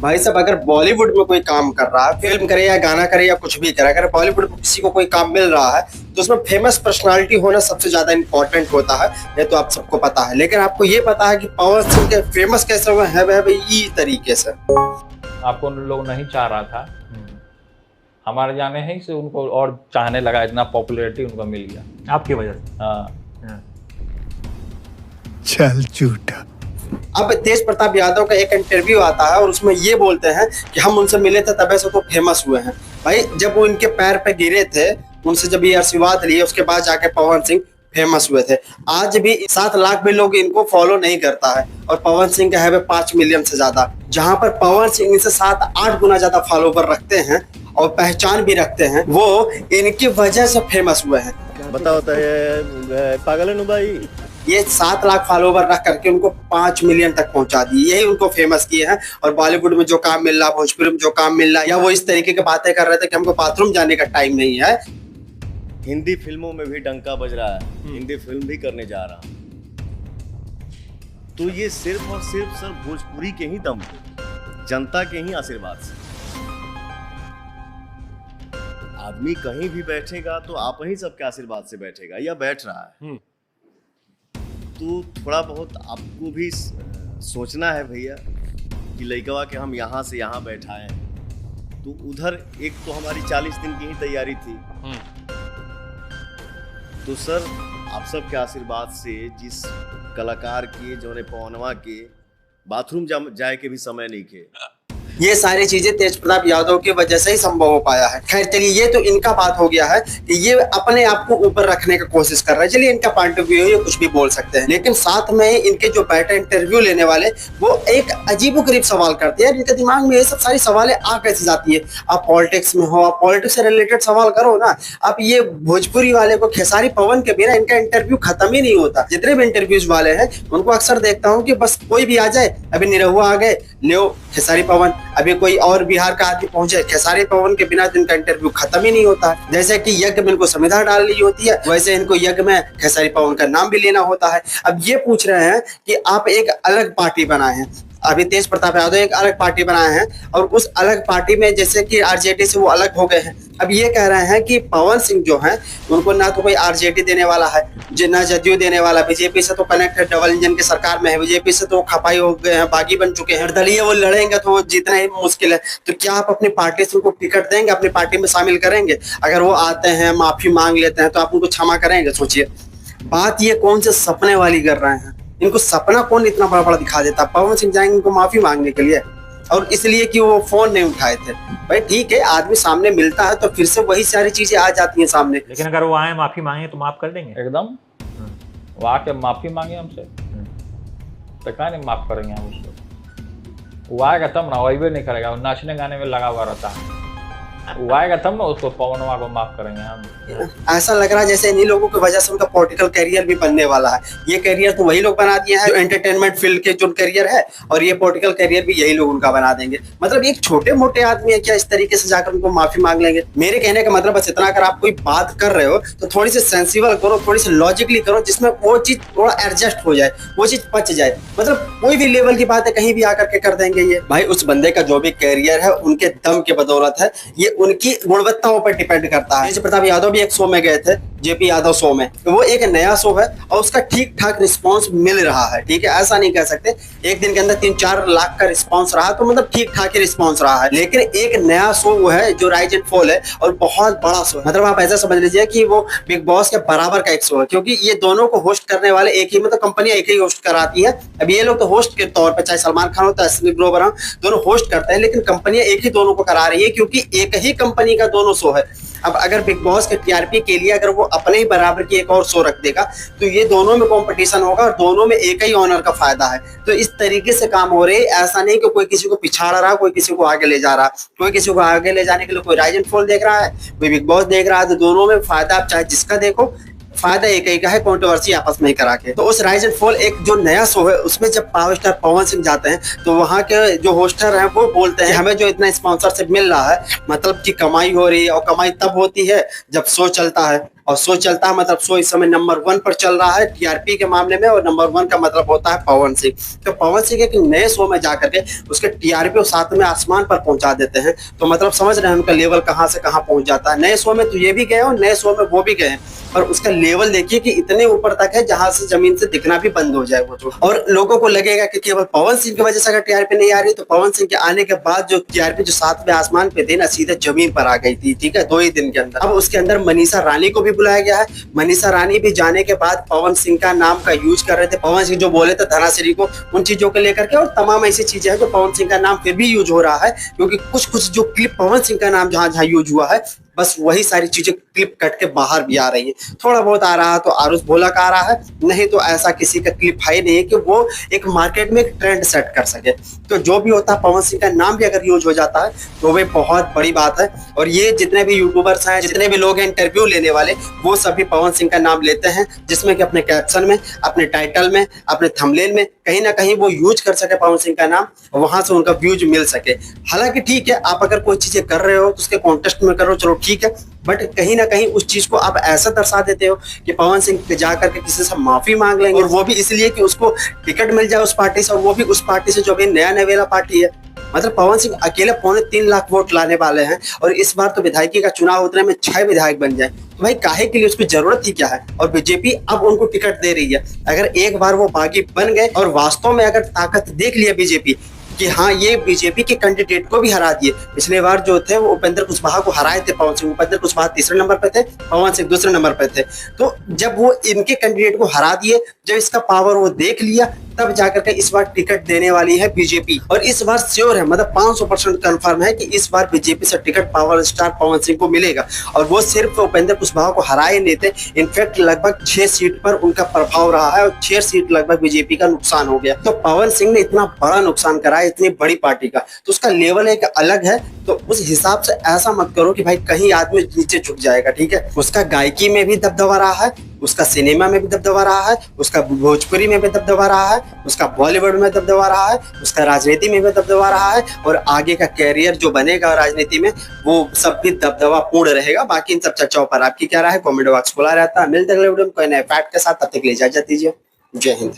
भाई साहब, अगर बॉलीवुड में कोई काम कर रहा है, फिल्म करे या गाना करे या कुछ भी करे, अगर बॉलीवुड में किसी को कोई काम मिल रहा है तो उसमें फेमस पर्सनालिटी होना सबसे ज्यादा इंपॉर्टेंट होता है। ये तो आप सबको पता है, लेकिन आपको ये पता है कि पवन सिंह के फेमस कैसे हुए हैं भाई इस तरीके से। आपको उन लोग नहीं चाह रहा था, हमारे जाने ही से उनको और चाहने लगा, इतना पॉपुलैरिटी उनको मिल गया आपकी वजह से। हाँ। चल झूठा। अब तेज प्रताप यादव का एक इंटरव्यू आता है और उसमें ये बोलते हैं कि हम उनसे मिले थे तब से तो फेमस हुए हैं। भाई जब वो इनके पैर पे गिरे थे, उनसे जब ये आशीर्वाद लिए, उसके बाद जाके पवन सिंह फेमस हुए थे। आज भी 7 लाख भी लोग इनको फॉलो नहीं करता है और पवन सिंह का है 5 मिलियन से ज्यादा, जहां पर पवन सिंह इनसे 7-8 गुना ज्यादा फॉलोवर रखते हैं और पहचान भी रखते हैं। वो इनकी वजह से फेमस हुए हैं। बताओ पागल है भाई। ये 7 लाख फॉलोवर रख करके उनको 5 मिलियन तक पहुंचा दिए, यही उनको फेमस किए हैं। और बॉलीवुड में जो काम मिल रहा, भोजपुरी में जो काम मिल रहा, या वो इस तरीके की बातें कर रहे थे कि हमको बाथरूम जाने का टाइम नहीं है। हिंदी फिल्मों में भी डंका बज रहा है, हिंदी फिल्म भी करने जा रहा हूं, तो ये सिर्फ और सिर्फ सर भोजपुरी के ही दम पे, जनता के ही आशीर्वाद से। आदमी कहीं भी बैठेगा तो आप ही सबके आशीर्वाद से बैठेगा या बैठ रहा है। तो थोड़ा बहुत आपको भी सोचना है भैया कि लड़कवा के हम यहाँ से यहाँ बैठाएं, तो उधर एक तो हमारी 40 दिन की ही तैयारी थी। तो सर आप सबके आशीर्वाद से जिस कलाकार के जो ने पवनवा के बाथरूम जाए के भी समय नहीं के, ये सारी चीजें तेज प्रताप यादव की वजह से ही संभव हो पाया है। खैर चलिए, ये तो इनका बात हो गया है कि ये अपने आप को ऊपर रखने की कोशिश कर रहे हैं। चलिए इनका पॉइंट ऑफ व्यू है, ये कुछ भी बोल सकते हैं, लेकिन साथ में इनके जो बैठे इंटरव्यू लेने वाले वो एक अजीबोगरीब सवाल करते हैं। इनके दिमाग में ये सब सारी सवालें आ कैसे जाती है? आप पॉलिटिक्स में हो, आप पॉलिटिक्स से रिलेटेड सवाल करो ना। आप ये भोजपुरी वाले को, खेसारी पवन के बिना इनका इंटरव्यू खत्म ही नहीं होता। जितने भी इंटरव्यूज वाले हैं उनको अक्सर देखता हूँ कि बस कोई भी आ जाए, अभी निरहुआ आ गए, लियो खेसारी पवन, अभी कोई और बिहार का आदमी पहुंचे, खेसारी पवन के बिना इनका इंटरव्यू खत्म ही नहीं होता। जैसे कि यज्ञ में इनको संविधान डालनी होती है, वैसे इनको यज्ञ में खेसारी पवन का नाम भी लेना होता है। अब ये पूछ रहे हैं कि आप एक अलग पार्टी बनाए हैं। अभी तेज प्रताप यादव एक अलग पार्टी बनाए हैं और उस अलग पार्टी में जैसे कि आरजेडी से वो अलग हो गए हैं। अब ये कह रहे हैं कि पवन सिंह जो है उनको ना तो कोई आरजेडी देने वाला है, ना जदयू देने वाला, बीजेपी से तो कनेक्ट है, डबल इंजन की सरकार में है, बीजेपी से तो खपाई हो गए हैं, बागी बन चुके हैं, निर्दलीय वो लड़ेंगे तो वो जीतना ही मुश्किल है। तो क्या आप अपनी पार्टी से उनको टिकट देंगे, अपनी पार्टी में शामिल करेंगे? अगर वो आते हैं, माफी मांग लेते हैं, तो आप उनको क्षमा करेंगे? सोचिए, बात ये कौन से सपने वाली कर रहे हैं। इनको सपना कौन इतना बड़ा बड़ा दिखा देता? पवन सिंह जाएंगे इनको माफी मांगने के लिए, और इसलिए कि वो फोन नहीं उठाए थे। भाई ठीक है, आदमी सामने मिलता है तो फिर से वही सारी चीजें आ जाती हैं सामने। लेकिन अगर वो आए माफी मांगे तो माफ कर देंगे एकदम। वो आके माफी मांगे हमसे, तो कहा नहीं माफ करेंगे हम उसको? वो आएगा तब ना, वही नहीं करेगा, वो नाचने गाने में लगा हुआ रहता है। वो आएगा तब ना उसको, पवनवा को माफ करेंगे हम। ऐसा लग रहा है जैसे इन्हीं लोगों की वजह से उनका पॉलिटिकल करियर भी बनने वाला है। ये करियर तो वही लोग बना दिए हैं जो एंटरटेनमेंट फील्ड के जो करियर है, और ये पॉलिटिकल करियर भी यही लोग उनका बना देंगे। मतलब एक छोटे मोटे आदमी है क्या इस तरीके से जाकर उनको माफी मांग लेंगे? मेरे कहने का मतलब बस इतना, अगर आप कोई बात कर रहे हो तो थोड़ी सी सेंसिबल करो, थोड़ी सी लॉजिकली करो, जिसमें वो चीज थोड़ा एडजस्ट हो जाए, वो चीज पच जाए। मतलब कोई भी लेवल की बात है कहीं भी आकर के कर देंगे ये। भाई उस बंदे का जो भी करियर है उनके दम के बदौलत है, ये उनकी गुणवत्ताओं पर डिपेंड करता है। तेज प्रताप यादव भी एक शो में गए थे, जेपी यादव शो में, तो वो एक नया शो है और उसका ठीक ठाक रिस्पांस मिल रहा है। ठीक है, ऐसा नहीं कह सकते एक दिन के अंदर 3-4 लाख का रिस्पांस रहा तो मतलब ठीक ठाक ही रिस्पांस रहा है। लेकिन एक नया शो वो है जो राइज एंड फॉल है और बहुत बड़ा शो है। मतलब आप ऐसा समझ लीजिए कि वो बिग बॉस के बराबर का एक शो है, क्योंकि ये दोनों को होस्ट करने वाले एक ही, मतलब कंपनियां एक ही होस्ट कराती है। अब ये लोग तो होस्ट के तौर पर, चाहे सलमान खान हो, अश्विनी ग्रोवर हो, दोनों होस्ट करते हैं, लेकिन कंपनियां एक ही दोनों को करा रही है क्योंकि एक ही कंपनी का दोनों शो है। अब अगर बिग बॉस के टीआरपी के लिए अगर वो अपने ही बराबर की एक और शो रख देगा तो ये दोनों में कंपटीशन होगा और दोनों में एक ही ऑनर का फायदा है। तो इस तरीके से काम हो रहे, ऐसा नहीं कि कोई किसी को पिछाड़ रहा, कोई किसी को आगे ले जा रहा। कोई किसी को आगे ले जाने के लिए कोई राइज एंड फॉल देख रहा है, कोई बिग बॉस देख रहा है, तो दोनों में फायदा आप चाहे जिसका देखो, फायदा एक ही का है, कंट्रोवर्सी आपस में ही करा के। तो उस राइज एंड फॉल एक जो नया शो है उसमें जब पावर स्टार पवन सिंह जाते हैं तो वहाँ के जो होस्टर हैं वो बोलते हैं हमें जो इतना स्पॉन्सरशिप मिल रहा है, मतलब कि कमाई हो रही है, और कमाई तब होती है जब शो चलता है। और शो चलता है, मतलब शो इस समय नंबर 1 पर चल रहा है टीआरपी के मामले में, और नंबर 1 का मतलब होता है पवन सिंह। तो पवन सिंह एक नए शो में जाकर के उसके टीआरपी और साथ में आसमान पर पहुंचा देते हैं। तो मतलब समझ रहे हैं उनका लेवल कहां से कहां पहुंच जाता है। नए शो में तो ये भी गए और नए शो में वो भी गए, और उसका लेवल देखिए कि इतने ऊपर तक है जहां से जमीन से दिखना भी बंद हो जाए वो तो। और लोगों को लगेगा कि केवल पवन सिंह की वजह से अगर टीआरपी नहीं आ रही, तो पवन सिंह के आने के बाद जो टीआरपी जो सातवें आसमान पे थी ना, सीधे जमीन पर आ गई थी, ठीक है, 2 ही दिन के अंदर। अब उसके अंदर मनीषा रानी को भी बुलाया गया है। मनीषा रानी भी जाने के बाद पवन सिंह का नाम का यूज कर रहे थे, पवन सिंह जो बोले थे धनाश्री को, उन चीजों को लेकर के, और तमाम ऐसी चीजें हैं जो पवन सिंह का नाम फिर भी यूज हो रहा है, क्योंकि कुछ कुछ जो क्लिप पवन सिंह का नाम जहां जहां यूज हुआ है, बस वही सारी चीजें क्लिप कट के बाहर भी आ रही है। थोड़ा बहुत आ रहा है तो आरुष भोला का आ रहा है, नहीं तो ऐसा किसी का क्लिप है नहीं है कि वो एक मार्केट में एक ट्रेंड सेट कर सके। तो जो भी होता है, पवन सिंह का नाम भी अगर यूज हो जाता है तो वो बहुत बड़ी बात है। और ये जितने भी यूट्यूबर्स हैं, जितने भी लोग हैं इंटरव्यू लेने वाले, वो सभी पवन सिंह का नाम लेते हैं, जिसमें कि अपने कैप्शन में, अपने टाइटल में, अपने थंबनेल में कहीं ना कहीं वो यूज कर सके पवन सिंह का नाम, वहां से उनका व्यूज मिल सके। हालांकि ठीक है, आप अगर कोई चीजें कर रहे हो तो उसके कॉन्टेस्ट में करो, चलो ठीक है, बट कहीं ना कहीं उस चीज को आप ऐसा दर्शा देते हो कि पवन सिंह जा करके किसी से माफी मांग लेंगे, और वो भी इसलिए कि उसको टिकट मिल जाए उस पार्टी से, और वो भी उस पार्टी से जो भी नया नवेला पार्टी है। मतलब पवन सिंह अकेले 3.25 लाख वोट लाने वाले हैं, और इस बार तो विधायकी का चुनाव उतने में 6 विधायक बन जाए, तो भाई काहे के लिए उसकी जरूरत ही क्या है। और बीजेपी अब उनको टिकट दे रही है। अगर एक बार वो बागी बन गए और वास्तव में अगर ताकत देख लिया बीजेपी कि हाँ ये बीजेपी के कैंडिडेट को भी हरा दिए। पिछले बार जो थे वो उपेंद्र कुशवाहा को हराए थे पवन सिंह, उपेंद्र कुशवाहा 3रे नंबर पे थे, पवन सिंह 2रे नंबर पे थे। तो जब वो इनके कैंडिडेट को हरा दिए, जब इसका पावर वो देख लिया, तब जाकर के इस बार टिकट देने वाली है बीजेपी। और इस बार श्योर है, मतलब 500% कंफर्म है कि इस बार बीजेपी से ticket power star Pawan Singh को मिलेगा। और वो सिर्फ उपेंद्र कुशवाहा को हराए नहीं थे, इनफैक्ट लगभग 6 सीट पर उनका प्रभाव रहा है, और 6 सीट लगभग बीजेपी का नुकसान हो गया। तो पवन सिंह ने इतना बड़ा नुकसान करा है इतनी बड़ी पार्टी का, तो उसका लेवल एक अलग है। तो उस हिसाब से ऐसा मत करो कि भाई कहीं आदमी नीचे झुक जाएगा, ठीक है। उसका गायकी में भी दबदबा रहा है, उसका सिनेमा में भी दबदबा रहा है, उसका भोजपुरी में भी दबदबा रहा है, उसका बॉलीवुड में दबदबा रहा है, उसका राजनीति में भी दबदबा रहा है, और आगे का कैरियर जो बनेगा राजनीति में वो सब भी दबदबा पूर्ण रहेगा। बाकी इन सब चर्चाओं पर आपकी क्या राय है, कमेंट बॉक्स खुला रहता है। मिलते अगले वीडियो में कोई नए फैक्ट के साथ, तब तक के लिए इजाजत दीजिए। जय हिंद।